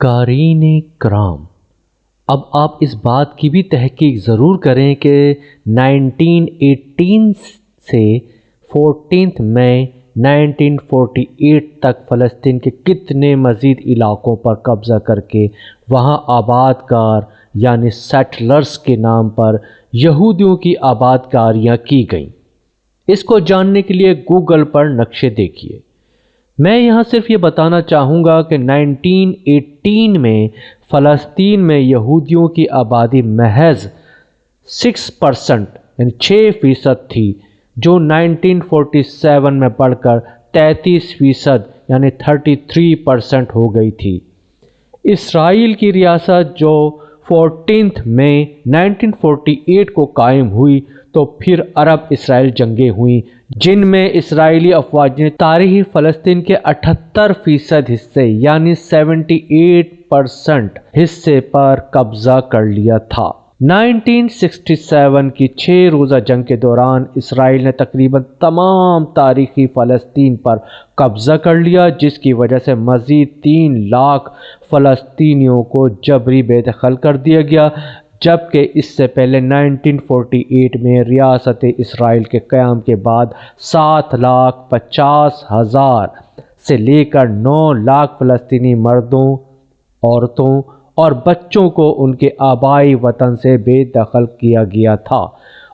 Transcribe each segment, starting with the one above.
قارئین کرام، اب آپ اس بات کی بھی تحقیق ضرور کریں کہ 1918 سے 14 مئی 1948 تک فلسطین کے کتنے مزید علاقوں پر قبضہ کر کے وہاں آباد کار یعنی سیٹلرز کے نام پر یہودیوں کی آباد کاریاں کی گئیں۔ اس کو جاننے کے لیے گوگل پر نقشے دیکھیے۔ میں یہاں صرف یہ بتانا چاہوں گا کہ 1918 میں فلسطین میں یہودیوں کی آبادی محض 6% یعنی 6% تھی، جو 1947 میں بڑھ کر 33% یعنی 33% ہو گئی تھی۔ اسرائیل کی ریاست جو 14 مئی 1948 کو قائم ہوئی تو پھر عرب اسرائیل جنگیں ہوئیں، جن میں اسرائیلی افواج نے تاریخی فلسطین کے 78% حصے یعنی 78% حصے پر قبضہ کر لیا تھا۔ 1967 کی 6 روزہ جنگ کے دوران اسرائیل نے تقریباً تمام تاریخی فلسطین پر قبضہ کر لیا، جس کی وجہ سے مزید 3 لاکھ فلسطینیوں کو جبری بے دخل کر دیا گیا، جبکہ اس سے پہلے 1948 میں ریاست اسرائیل کے قیام کے بعد 7,50,000 سے لے کر 9 لاکھ فلسطینی مردوں، عورتوں اور بچوں کو ان کے آبائی وطن سے بے دخل کیا گیا تھا،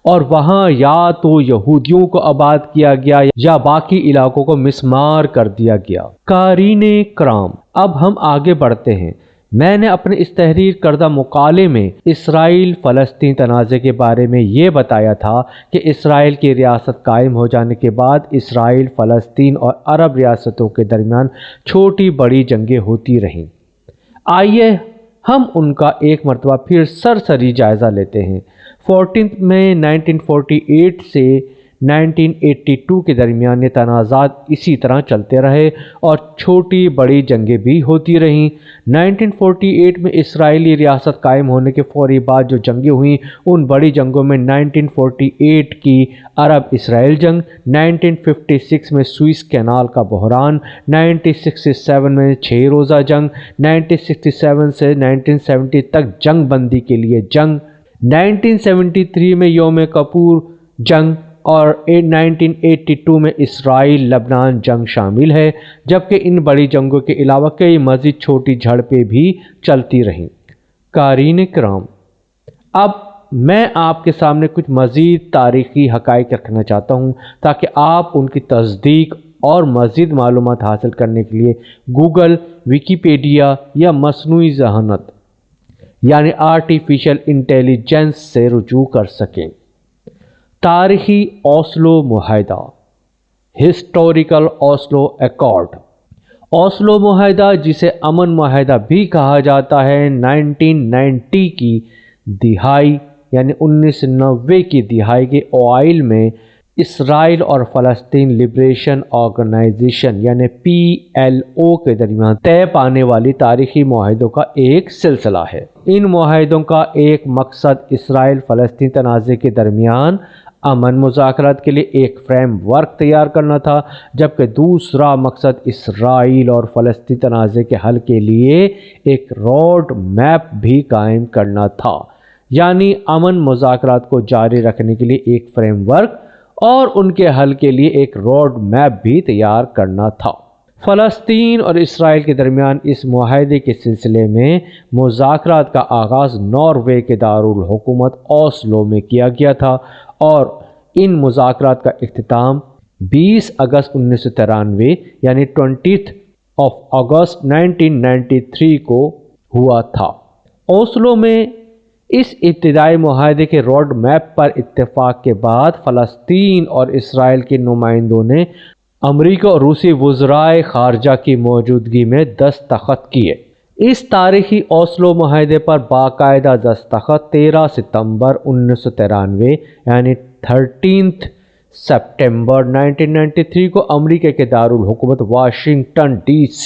اور وہاں یا تو یہودیوں کو آباد کیا گیا یا باقی علاقوں کو مسمار کر دیا گیا۔ قارئین کرام، اب ہم آگے بڑھتے ہیں۔ میں نے اپنے اس تحریر کردہ مقالے میں اسرائیل فلسطین تنازع کے بارے میں یہ بتایا تھا کہ اسرائیل کی ریاست قائم ہو جانے کے بعد اسرائیل، فلسطین اور عرب ریاستوں کے درمیان چھوٹی بڑی جنگیں ہوتی رہیں۔ آئیے ہم ان کا ایک مرتبہ پھر سرسری جائزہ لیتے ہیں۔ 14 مئی 1948 سے 1982 کے درمیان یہ تنازعات اسی طرح چلتے رہے اور چھوٹی بڑی جنگیں بھی ہوتی رہیں۔ 1948 میں اسرائیلی ریاست قائم ہونے کے فوری بعد جو جنگیں ہوئیں، ان بڑی جنگوں میں 1948 کی عرب اسرائیل جنگ، 1956 میں سوئس کینال کا بحران، 1967 میں 6 روزہ جنگ، 1967 سے 1970 تک جنگ بندی کے لیے جنگ، 1973 میں یوم کپور جنگ اور 1982 میں اسرائیل لبنان جنگ شامل ہے، جبکہ ان بڑی جنگوں کے علاوہ کئی مزید چھوٹی جھڑپیں بھی چلتی رہیں۔ قارئین کرام، اب میں آپ کے سامنے کچھ مزید تاریخی حقائق رکھنا چاہتا ہوں تاکہ آپ ان کی تصدیق اور مزید معلومات حاصل کرنے کے لیے گوگل، ویکیپیڈیا یا مصنوعی ذہانت یعنی آرٹیفیشل انٹیلیجنس سے رجوع کر سکیں۔ تاریخی اوسلو معاہدہ، ہسٹوریکل اوسلو ایکارڈ۔ اوسلو معاہدہ، جسے امن معاہدہ بھی کہا جاتا ہے، 1990 کی دہائی یعنی 1990 کی دہائی کے اوائل میں اسرائیل اور فلسطین لبریشن آرگنائزیشن یعنی PLO کے درمیان طے پانے والی تاریخی معاہدوں کا ایک سلسلہ ہے۔ ان معاہدوں کا ایک مقصد اسرائیل فلسطین تنازع کے درمیان امن مذاکرات کے لیے ایک فریم ورک تیار کرنا تھا، جبکہ دوسرا مقصد اسرائیل اور فلسطین تنازع کے حل کے لیے ایک روڈ میپ بھی قائم کرنا تھا، یعنی امن مذاکرات کو جاری رکھنے کے لیے ایک فریم ورک اور ان کے حل کے لیے ایک روڈ میپ بھی تیار کرنا تھا۔ فلسطین اور اسرائیل کے درمیان اس معاہدے کے سلسلے میں مذاکرات کا آغاز ناروے کے دارالحکومت اوسلو میں کیا گیا تھا، اور ان مذاکرات کا اختتام 20 اگست 1993 یعنی 20 اگست 1993 کو ہوا تھا۔ اوسلو میں اس ابتدائی معاہدے کے روڈ میپ پر اتفاق کے بعد فلسطین اور اسرائیل کے نمائندوں نے امریکہ اور روسی وزرائے خارجہ کی موجودگی میں دستخط کیے۔ اس تاریخی اوسلو معاہدے پر باقاعدہ دستخط 13 ستمبر 1993 یعنی 13 سپٹمبر 1993 کو امریکہ کے دارالحکومت واشنگٹن DC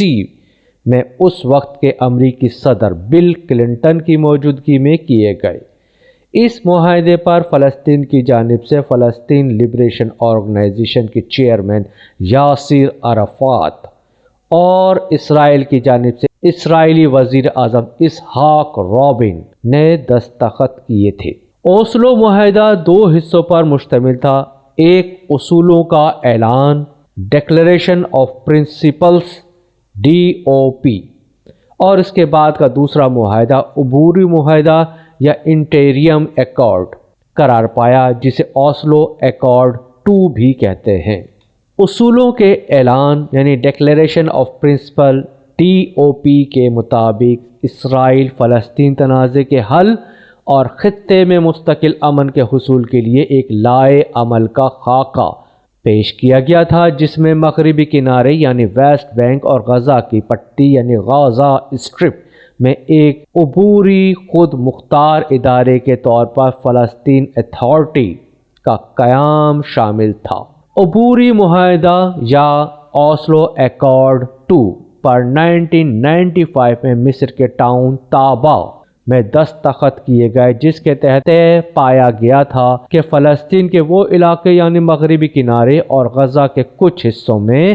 میں اس وقت کے امریکی صدر بل کلنٹن کی موجودگی میں کیے گئے۔ اس معاہدے پر فلسطین کی جانب سے فلسطین لبریشن آرگنائزیشن کے چیئرمین یاسر عرفات اور اسرائیل کی جانب سے اسرائیلی وزیر اعظم اسحاق رابن نے دستخط کیے تھے۔ اوسلو معاہدہ دو حصوں پر مشتمل تھا، ایک اصولوں کا اعلان ڈکلیریشن آف پرنسپلز DOP، اور اس کے بعد کا دوسرا معاہدہ عبوری معاہدہ یا انٹیریم ایکارڈ قرار پایا، جسے اوسلو ایکارڈ 2 بھی کہتے ہیں۔ اصولوں کے اعلان یعنی ڈکلیریشن آف پرنسپل DOP کے مطابق اسرائیل فلسطین تنازع کے حل اور خطے میں مستقل امن کے حصول کے لیے ایک لائحہ عمل کا خاکہ پیش کیا گیا تھا، جس میں مغربی کنارے یعنی ویسٹ بینک اور غزہ کی پٹی یعنی غزہ اسٹرپ میں ایک عبوری خود مختار ادارے کے طور پر فلسطین اتھارٹی کا قیام شامل تھا۔ عبوری معاہدہ یا اوسلو ایکارڈ 2 پر 1995 میں مصر کے ٹاؤن طابا میں دستخط کیے گئے، جس کے تحت پایا گیا تھا کہ فلسطین کے وہ علاقے یعنی مغربی کنارے اور غزہ کے کچھ حصوں میں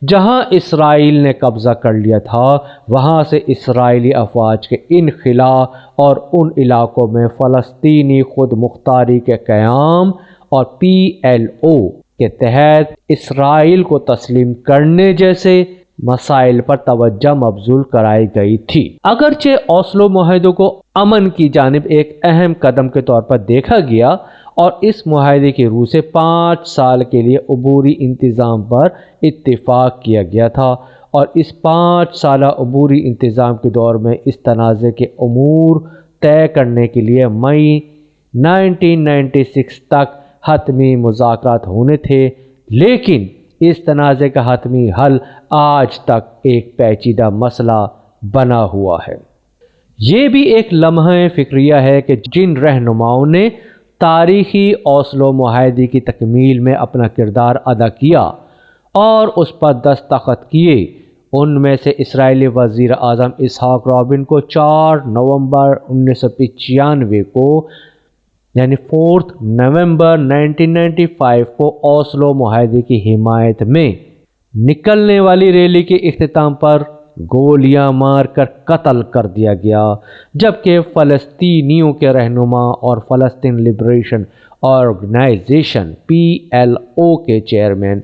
جہاں اسرائیل نے قبضہ کر لیا تھا، وہاں سے اسرائیلی افواج کے انخلاء اور ان علاقوں میں فلسطینی خود مختاری کے قیام اور PLO کے تحت اسرائیل کو تسلیم کرنے جیسے مسائل پر توجہ مبذول کرائی گئی تھی۔ اگرچہ اوسلو معاہدے کو امن کی جانب ایک اہم قدم کے طور پر دیکھا گیا اور اس معاہدے کی روح سے 5 سال کے لیے عبوری انتظام پر اتفاق کیا گیا تھا، اور اس 5 سالہ عبوری انتظام کے دور میں اس تنازع کے امور طے کرنے کے لیے مئی 1996 تک حتمی مذاکرات ہونے تھے، لیکن اس تنازع کا حتمی حل آج تک ایک پیچیدہ مسئلہ بنا ہوا ہے۔ یہ بھی ایک لمحہ فکریہ ہے کہ جن رہنماؤں نے تاریخی اوسلو معاہدے کی تکمیل میں اپنا کردار ادا کیا اور اس پر دستخط کیے، ان میں سے اسرائیلی وزیر اعظم اسحاق رابن کو 4 نومبر 1995 کو یعنی 4 نومبر 1995 کو اوسلو معاہدے کی حمایت میں نکلنے والی ریلی کے اختتام پر گولیاں مار کر قتل کر دیا گیا، جبکہ فلسطینیوں کے رہنما اور فلسطین لبریشن آرگنائزیشن PLO کے چیئرمین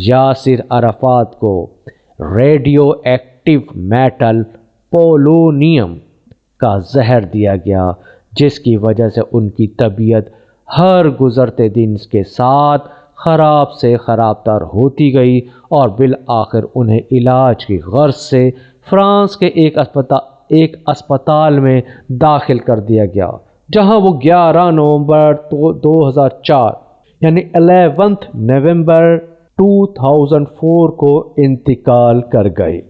یاسر عرفات کو ریڈیو ایکٹیو میٹل پولونیم کا زہر دیا گیا، جس کی وجہ سے ان کی طبیعت ہر گزرتے دن کے ساتھ خراب سے خراب تر ہوتی گئی، اور بالآخر انہیں علاج کی غرض سے فرانس کے ایک اسپتال میں داخل کر دیا گیا، جہاں وہ 11 نومبر 2004 یعنی 11 نومبر 2004 کو انتقال کر گئے۔